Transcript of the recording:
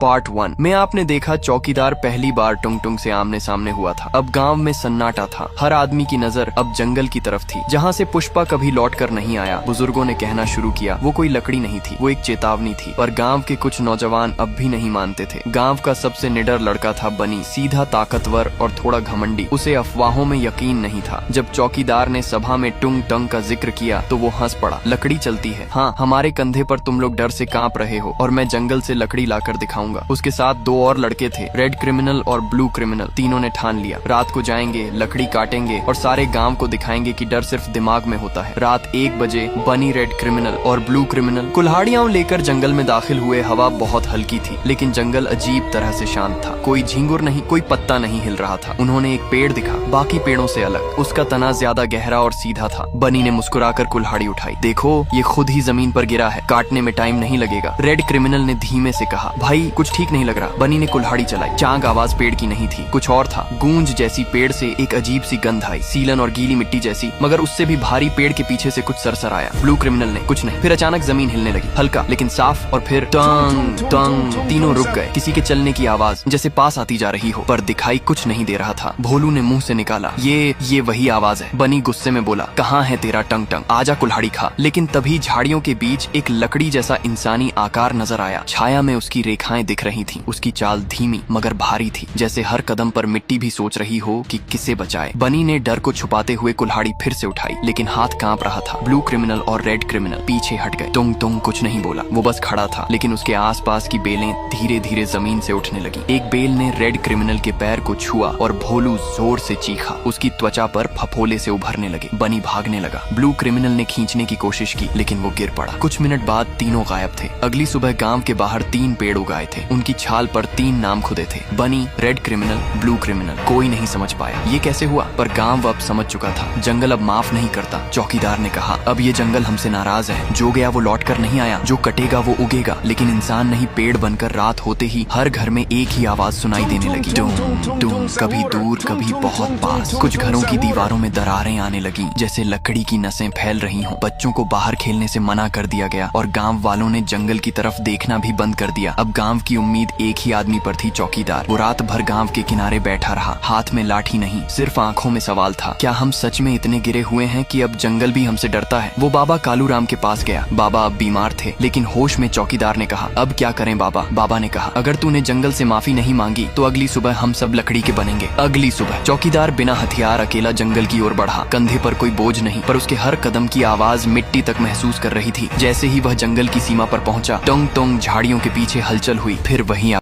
Part 1 में आपने देखा चौकीदार पहली बार टुंग टुंग से आमने सामने हुआ था। अब गांव में सन्नाटा था। हर आदमी की नजर अब जंगल की तरफ थी, जहां से पुष्पा कभी लौट कर नहीं आया। बुजुर्गों ने कहना शुरू किया, वो कोई लकड़ी नहीं थी, वो एक चेतावनी थी। पर गांव के कुछ नौजवान अब भी नहीं मानते थे। गांव का सबसे निडर लड़का था बनी, सीधा, ताकतवर और थोड़ा घमंडी। उसे अफवाहों में यकीन नहीं था। जब चौकीदार ने सभा में टुंग टंग का जिक्र किया तो वो हंस पड़ा। लकड़ी चलती है, हाँ, हमारे कंधे पर तुम लोग डर से कांप रहे हो और मैं जंगल से लकड़ी लाकर दिखाऊंगा। उसके साथ दो और लड़के थे, रेड क्रिमिनल और ब्लू क्रिमिनल। तीनों ने ठान लिया, रात को जाएंगे, लकड़ी काटेंगे और सारे गांव को दिखाएंगे कि डर सिर्फ दिमाग में होता है। रात 1 बजे बनी, रेड क्रिमिनल और ब्लू क्रिमिनल कुल्हाड़ियां लेकर जंगल में दाखिल हुए। हवा बहुत हल्की थी, लेकिन जंगल अजीब तरह से शांत था। कोई झिंगुर नहीं, कोई पत्ता नहीं हिल रहा था। उन्होंने एक पेड़ दिखा, बाकी पेड़ों से अलग। उसका तना ज्यादा गहरा और सीधा था। बनी ने मुस्कुराकर कुल्हाड़ी उठाई। देखो, ये खुद ही जमीन पर गिरा है, काटने में टाइम नहीं लगेगा। रेड क्रिमिनल ने धीमे से कहा, भाई कुछ ठीक नहीं लग रहा। बनी ने कुल्हाड़ी चलाई। चांग आवाज पेड़ की नहीं थी, कुछ और था। गूंज जैसी पेड़ से एक अजीब सी गंध आई, सीलन और गीली मिट्टी जैसी, मगर उससे भी भारी। पेड़ के पीछे से कुछ सरसर आया। ब्लू क्रिमिनल ने, कुछ नहीं। फिर अचानक जमीन हिलने लगी, हल्का लेकिन साफ, और फिर टंग टंग। तीनों रुक गए। किसी के चलने की आवाज जैसे पास आती जा रही हो, पर दिखाई कुछ नहीं दे रहा था। भोलू ने मुंह से निकाला, ये वही आवाज है। बनी गुस्से में बोला, कहाँ है तेरा टंग टंग, आजा कुल्हाड़ी खा। लेकिन तभी झाड़ियों के बीच एक लकड़ी जैसा इंसानी आकार नजर आया। छाया में उसकी रेखाएं दिख रही थी। उसकी चाल धीमी मगर भारी थी, जैसे हर कदम पर मिट्टी भी सोच रही हो कि किसे बचाए। बनी ने डर को छुपाते हुए कुल्हाड़ी फिर से उठाई, लेकिन हाथ कांप रहा था। ब्लू क्रिमिनल और रेड क्रिमिनल पीछे हट गए। तुंग तुंग कुछ नहीं बोला, वो बस खड़ा था, लेकिन उसके आसपास की बेलें धीरे धीरे जमीन से उठने लगी। एक बेल ने रेड क्रिमिनल के पैर को छुआ और भोलू जोर से चीखा। उसकी त्वचा पर फफोले से उभरने लगे। बनी भागने लगा। ब्लू क्रिमिनल ने खींचने की कोशिश की, लेकिन वो गिर पड़ा। कुछ मिनट बाद तीनों गायब थे। अगली सुबह गांव के बाहर 3 पेड़ उगाए थे। उनकी छाल पर 3 नाम खुदे थे, बनी, रेड क्रिमिनल, ब्लू क्रिमिनल। कोई नहीं समझ पाया ये कैसे हुआ, पर गांव अब समझ चुका था। जंगल अब माफ नहीं करता। चौकीदार ने कहा, अब ये जंगल हमसे नाराज है। जो गया वो लौट कर नहीं आया, जो कटेगा वो उगेगा। लेकिन इंसान नहीं, पेड़ बनकर रात होते ही हर घर में एक ही आवाज सुनाई देने लगी, डूम डूम, कभी दूर कभी बहुत पास। कुछ घरों की दीवारों में दरारें आने लगी, जैसे लकड़ी की नसें फैल रही हों। बच्चों को बाहर खेलने से मना कर दिया गया और गांव वालों ने जंगल की तरफ देखना भी बंद कर दिया। अब गांव की उम्मीद एक ही आदमी पर थी, चौकीदार। वो रात भर गांव के किनारे बैठा रहा, हाथ में लाठी नहीं, सिर्फ आंखों में सवाल था, क्या हम सच में इतने गिरे हुए हैं कि अब जंगल भी हमसे डरता है? वो बाबा कालू राम के पास गया। बाबा अब बीमार थे, लेकिन होश में। चौकीदार ने कहा, अब क्या करें बाबा? बाबा ने कहा, अगर तूने जंगल से माफी नहीं मांगी तो अगली सुबह हम सब लकड़ी के बनेंगे। अगली सुबह चौकीदार बिना हथियार अकेला जंगल की ओर बढ़ा। कंधे पर कोई बोझ नहीं, पर उसके हर कदम की आवाज मिट्टी तक महसूस कर रही थी। जैसे ही वह जंगल की सीमा पर पहुंचा, टोंग टोंग झाड़ियों के पीछे हलचल हुई। फिर वही